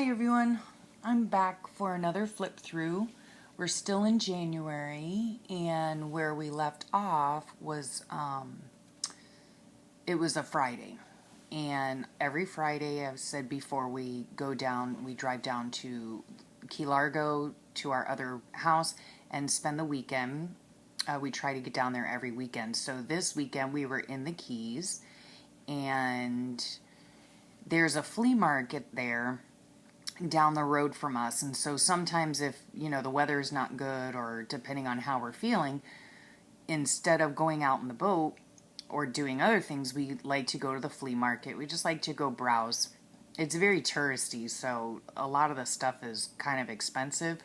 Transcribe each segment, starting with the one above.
Hi everyone, I'm back for another flip through. We're still in January, and where we left off was it was a Friday. And every Friday, I've said before, we drive down to Key Largo to our other house and spend the weekend. We try to get down there every weekend. So this weekend we were in the Keys, and there's a flea market there down the road from us. And so sometimes if, the weather's not good, or depending on how we're feeling, instead of going out in the boat or doing other things, we like to go to the flea market. We just like to go browse. It's very touristy, so a lot of the stuff is kind of expensive.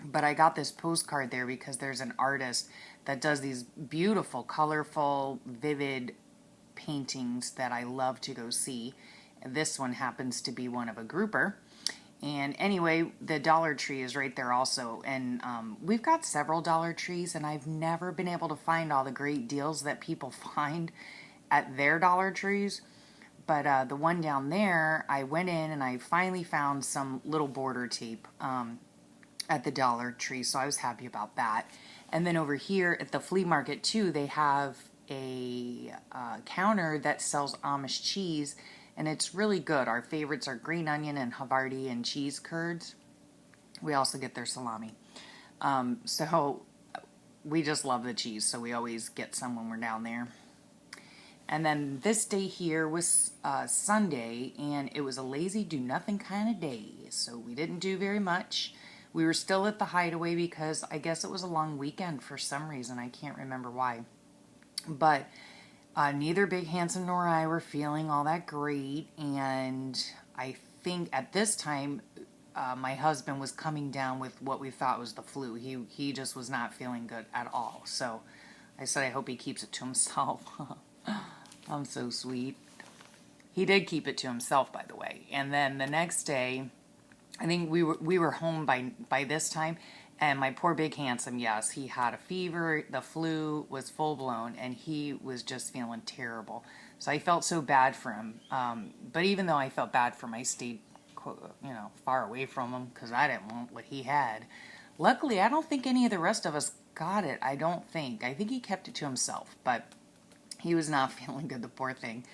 But I got this postcard there because there's an artist that does these beautiful, colorful, vivid paintings that I love to go see. And this one happens to be one of a grouper. And anyway, the Dollar Tree is right there also. And we've got several Dollar Trees, and I've never been able to find all the great deals that people find at their Dollar Trees. But the one down there, I went in and I finally found some little border tape at the Dollar Tree. So I was happy about that. And then over here at the flea market too, they have a counter that sells Amish cheese. And it's really good. Our favorites are green onion and Havarti and cheese curds. We also get their salami. So we just love the cheese, so we always get some when we're down there. And then this day here was Sunday, and it was a lazy do-nothing kind of day. So we didn't do very much. We were still at the Hideaway because I guess it was a long weekend for some reason. I can't remember why. But neither Big Handsome nor I were feeling all that great, and I think at this time my husband was coming down with what we thought was the flu. He just was not feeling good at all. So I said I hope he keeps it to himself. I'm so sweet. He did keep it to himself, by the way. And then the next day, I think we were home by this time. And my poor Big Handsome, yes, he had a fever, the flu was full-blown, and he was just feeling terrible. So I felt so bad for him. But even though I felt bad for him, I stayed, far away from him because I didn't want what he had. Luckily, I don't think any of the rest of us got it. I don't think. I think he kept it to himself, but he was not feeling good, the poor thing.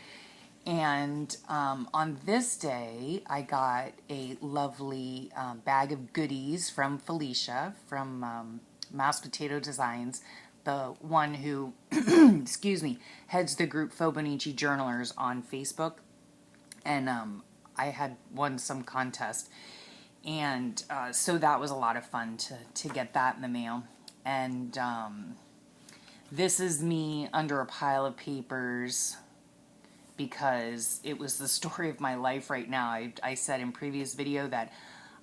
And on this day, I got a lovely bag of goodies from Felicia from Mashed Potato Designs, the one who, excuse me, heads the group Fobonichi Journalers on Facebook. And I had won some contest. And so that was a lot of fun to get that in the mail. And this is me under a pile of papers, because it was the story of my life right now. I said in previous video that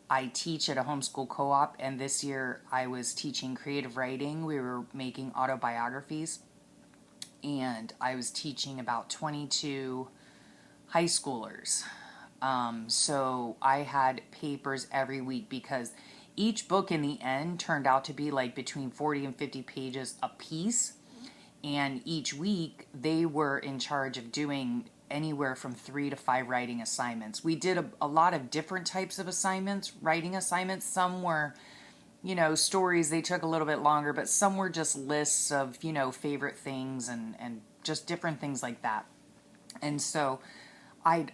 I teach at a homeschool co-op, and this year I was teaching creative writing. We were making autobiographies, and I was teaching about 22 high schoolers. So I had papers every week because each book in the end turned out to be like between 40 and 50 pages a piece. And each week, they were in charge of doing anywhere from 3 to 5 writing assignments. We did a lot of different types of assignments, writing assignments. Some were, stories. They took a little bit longer, but some were just lists of, favorite things and just different things like that. And so I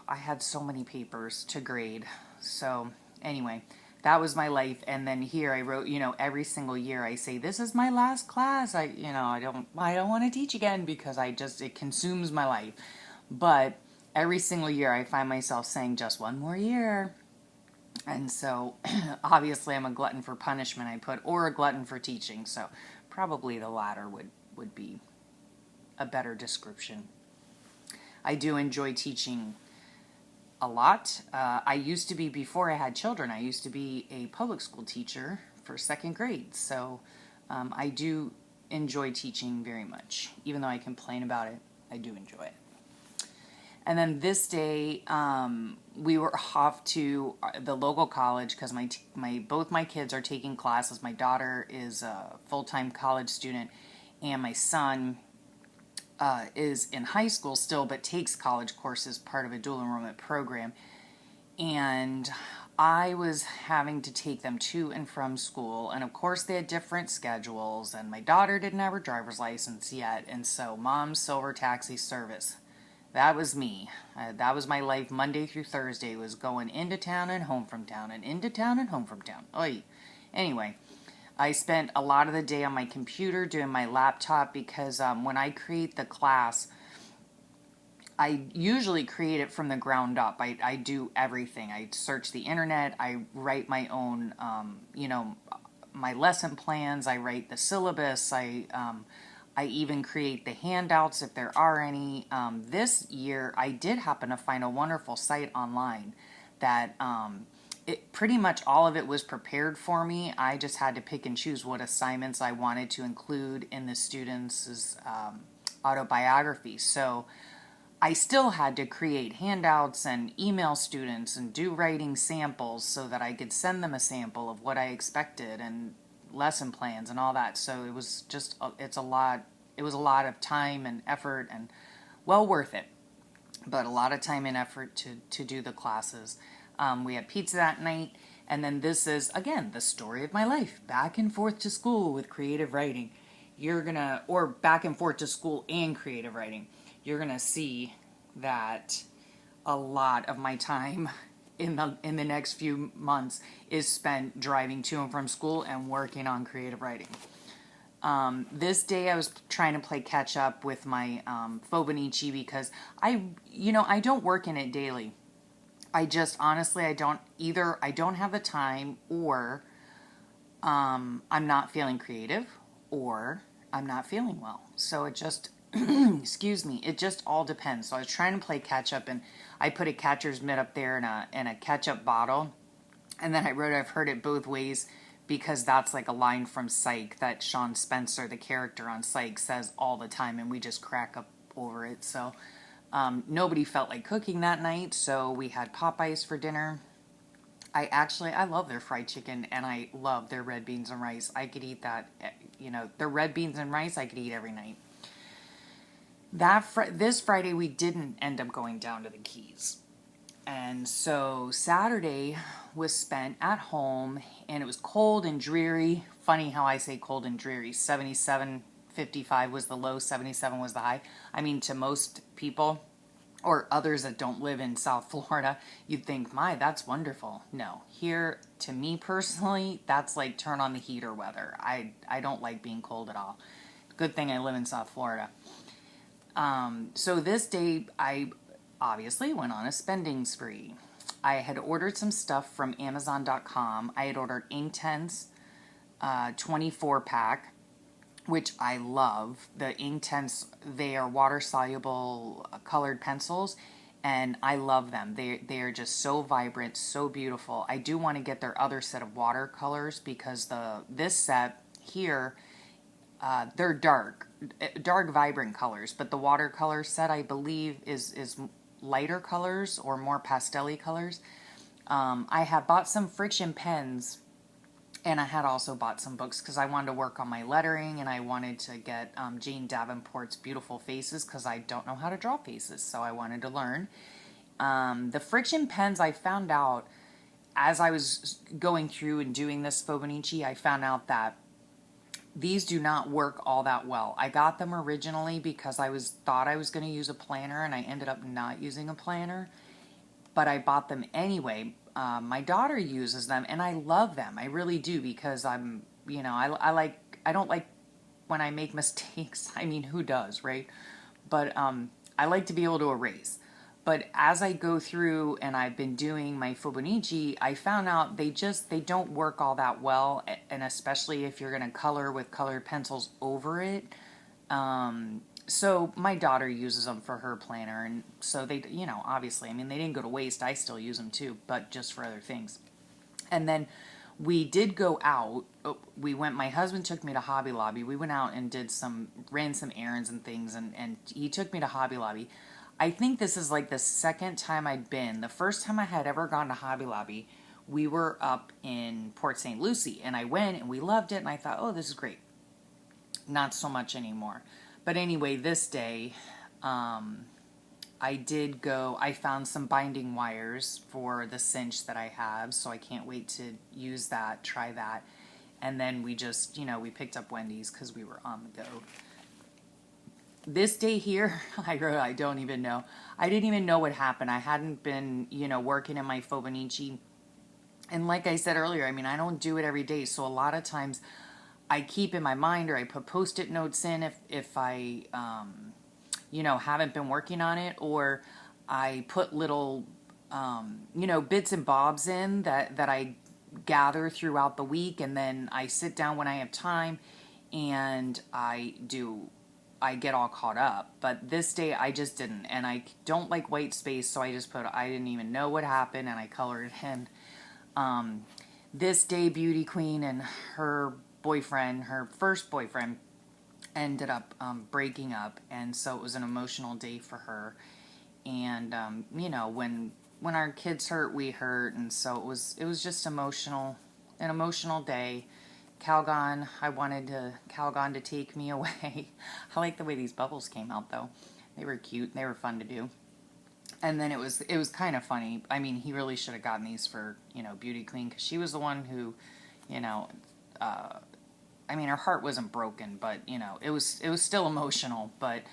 had so many papers to grade. So anyway, that was my life. And then here I wrote, every single year I say, this is my last class. I don't want to teach again because it consumes my life. But every single year I find myself saying just one more year. And so obviously I'm a glutton for punishment, or a glutton for teaching. So probably the latter would be a better description. I do enjoy teaching a lot. I used to be, before I had children, I used to be a public school teacher for second grade. So I do enjoy teaching very much. Even though I complain about it, I do enjoy it. And then this day, we were off to the local college because both my kids are taking classes. My daughter is a full-time college student, and my son is in high school still, but takes college courses, part of a dual enrollment program. And I was having to take them to and from school. And of course, they had different schedules. And my daughter didn't have her driver's license yet. And so, Mom's Silver Taxi Service. That was me. That was my life Monday through Thursday, was going into town and home from town and into town and home from town. Oy. Anyway, I spent a lot of the day on my computer doing my laptop because when I create the class, I usually create it from the ground up. I do everything. I search the internet. I write my own, my lesson plans. I write the syllabus. I even create the handouts if there are any. This year, I did happen to find a wonderful site online that it pretty much all of it was prepared for me. I just had to pick and choose what assignments I wanted to include in the students' autobiography. So I still had to create handouts and email students and do writing samples so that I could send them a sample of what I expected and lesson plans and all that. So it was just, it was a lot of time and effort, and well worth it, but a lot of time and effort to do the classes. We had pizza that night, and then this is, again, the story of my life, back and forth to school with creative writing. Or back and forth to school and creative writing. You're gonna see that a lot of my time in the next few months is spent driving to and from school and working on creative writing. This day I was trying to play catch up with my Fobonichi because I don't work in it daily. I just honestly I don't have the time, or I'm not feeling creative, or I'm not feeling well. So it just excuse me, it just all depends. So I was trying to play catch up, and I put a catcher's mitt up there in a ketchup bottle, and then I wrote, I've heard it both ways, because that's like a line from Psych that Sean Spencer, the character on Psych, says all the time, and we just crack up over it. So nobody felt like cooking that night, so we had Popeyes for dinner. I love their fried chicken, and I love their red beans and rice. I could eat that, their red beans and rice I could eat every night. This Friday we didn't end up going down to the Keys. And so Saturday was spent at home, and it was cold and dreary. Funny how I say cold and dreary. 77, 55 was the low, 77 was the high. I mean, to most people, or others that don't live in South Florida, you'd think, my, that's wonderful. No, here, to me personally, that's like turn on the heater weather. I don't like being cold at all. Good thing I live in South Florida. So this day, I obviously went on a spending spree. I had ordered some stuff from Amazon.com. I had ordered Inktense 24-pack, which I love. The Inktense, they are water-soluble colored pencils, and I love them. They are just so vibrant, so beautiful. I do want to get their other set of watercolors, because this set here, they're dark, vibrant colors, but the watercolor set, I believe, is lighter colors or more pastel-y colors. I had bought some Friction pens, and I had also bought some books because I wanted to work on my lettering, and I wanted to get Jane Davenport's Beautiful Faces, because I don't know how to draw faces, so I wanted to learn. The Friction pens, I found out as I was going through and doing this Fobonichi, I found out that these do not work all that well. I got them originally because I thought I was going to use a planner, and I ended up not using a planner, but I bought them anyway. My daughter uses them, and I love them. I really do, because I don't like when I make mistakes. I mean, who does, right? But I like to be able to erase. But as I go through and I've been doing my Fobonichi, I found out they don't work all that well, and especially if you're going to color with colored pencils over it. So my daughter uses them for her planner, and so they, obviously, I mean, they didn't go to waste. I still use them too, but just for other things. And then we did go out. My husband took me to Hobby Lobby. We went out and ran some errands and things, and he took me to Hobby Lobby. I think this is like the second time I'd been. The first time I had ever gone to Hobby Lobby, we were up in Port St. Lucie, and I went, and we loved it, and I thought, oh, this is great. Not so much anymore. But anyway, this day, I found some binding wires for the cinch that I have, so I can't wait to use that, try that. And then we just, we picked up Wendy's because we were on the go. This day here, I don't even know. I didn't even know what happened. I hadn't been, working in my Fobonichi. And like I said earlier, I mean, I don't do it every day. So a lot of times I keep in my mind, or I put Post-it notes in if I, haven't been working on it, or I put little, bits and bobs in that I gather throughout the week. And then I sit down when I have time and I get all caught up. But this day I just didn't. And I don't like white space, so I just put, I didn't even know what happened, and I colored it in. This day, Beauty Queen and her boyfriend, her first boyfriend, ended up breaking up. And so it was an emotional day for her. And, when our kids hurt, we hurt. And so it was just an emotional day. Calgon, I wanted Calgon to take me away. I like the way these bubbles came out, though. They were cute. They were fun to do. And then it was kind of funny. I mean, he really should have gotten these for, Beauty Queen, because she was the one who, her heart wasn't broken, but, it was still emotional. But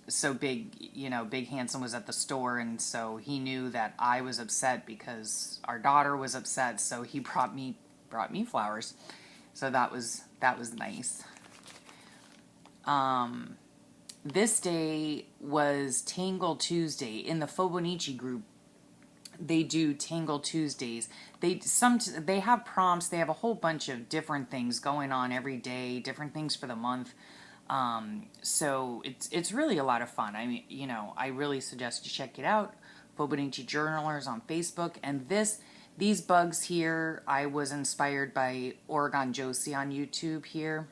so Big Handsome was at the store, and so he knew that I was upset because our daughter was upset, so he brought me flowers. So that was nice. This day was Tangle Tuesday. In the Fobonichi group, they do Tangle Tuesdays. They have prompts. They have a whole bunch of different things going on every day, different things for the month. So it's really a lot of fun. I mean, I really suggest you check it out. Fobonichi Journalers on Facebook. And these bugs here, I was inspired by Oregon Josie on YouTube here.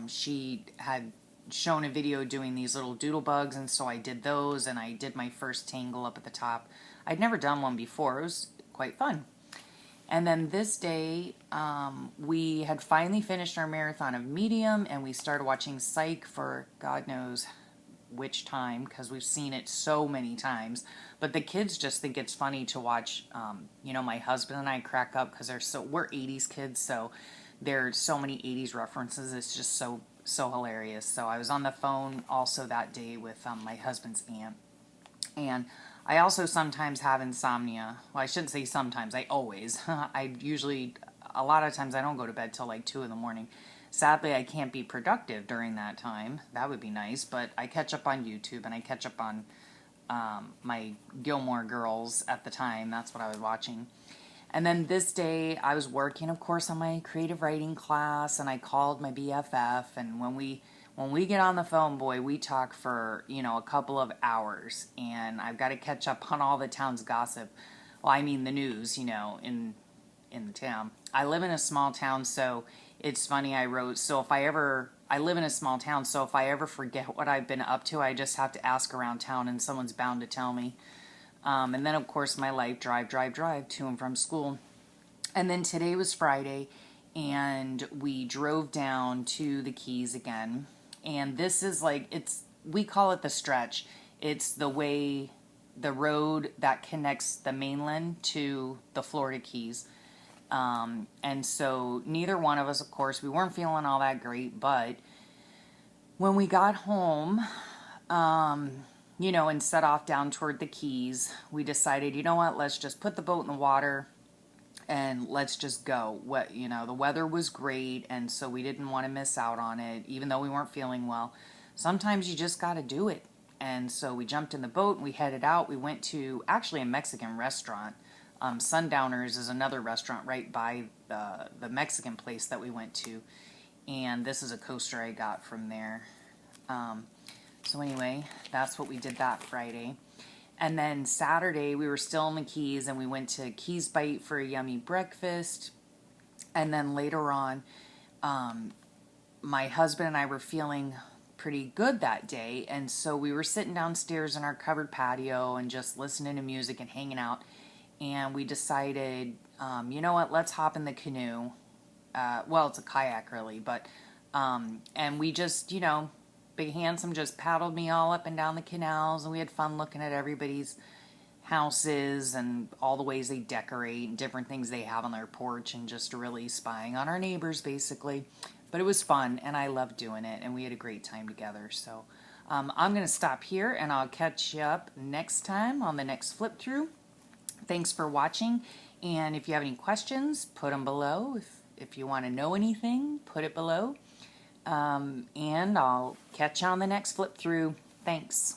She had shown a video doing these little doodle bugs, and so I did those, and I did my first tangle up at the top. I'd never done one before. It was quite fun. And then this day, we had finally finished our marathon of Medium, and we started watching Psych for God knows which time, because we've seen it so many times. But the kids just think it's funny to watch. My husband and I crack up because we're 80s kids, so there's so many 80s references. It's just so hilarious. So I was on the phone also that day with my husband's aunt. And I also sometimes have insomnia. Well, I shouldn't say sometimes. I always. A lot of times I don't go to bed till like 2 in the morning. Sadly, I can't be productive during that time. That would be nice. But I catch up on YouTube, and I catch up on my Gilmore Girls at the time. That's what I was watching. And then this day, I was working, of course, on my creative writing class, and I called my BFF, and when we get on the phone, boy, we talk for, a couple of hours, and I've got to catch up on all the town's gossip. Well, I mean the news, in the town. I live in a small town, so it's funny, I live in a small town, so if I ever forget what I've been up to, I just have to ask around town, and someone's bound to tell me. And then, of course, my life, drive to and from school. And then today was Friday, and we drove down to the Keys again. And this is we call it the stretch. It's the road that connects the mainland to the Florida Keys. And so neither one of us, of course, we weren't feeling all that great, but when we got home, and set off down toward the Keys, we decided, let's just put the boat in the water and let's just go. The weather was great, and so we didn't want to miss out on it, even though we weren't feeling well. Sometimes you just got to do it. And so we jumped in the boat and we headed out. We went to actually a Mexican restaurant. Sundowners is another restaurant right by the Mexican place that we went to. And this is a coaster I got from there. So anyway, that's what we did that Friday. And then Saturday, we were still in the Keys, and we went to Keys Bite for a yummy breakfast. And then later on, my husband and I were feeling pretty good that day, and so we were sitting downstairs in our covered patio and just listening to music and hanging out. And we decided, let's hop in the canoe. It's a kayak really, but and we just, Big Handsome just paddled me all up and down the canals, and we had fun looking at everybody's houses and all the ways they decorate and different things they have on their porch, and just really spying on our neighbors basically. But it was fun, and I loved doing it, and we had a great time together. So I'm going to stop here, and I'll catch you up next time on the next flip through. Thanks for watching, and if you have any questions, put them below. If you want to know anything, put it below. And I'll catch you on the next flip through. Thanks.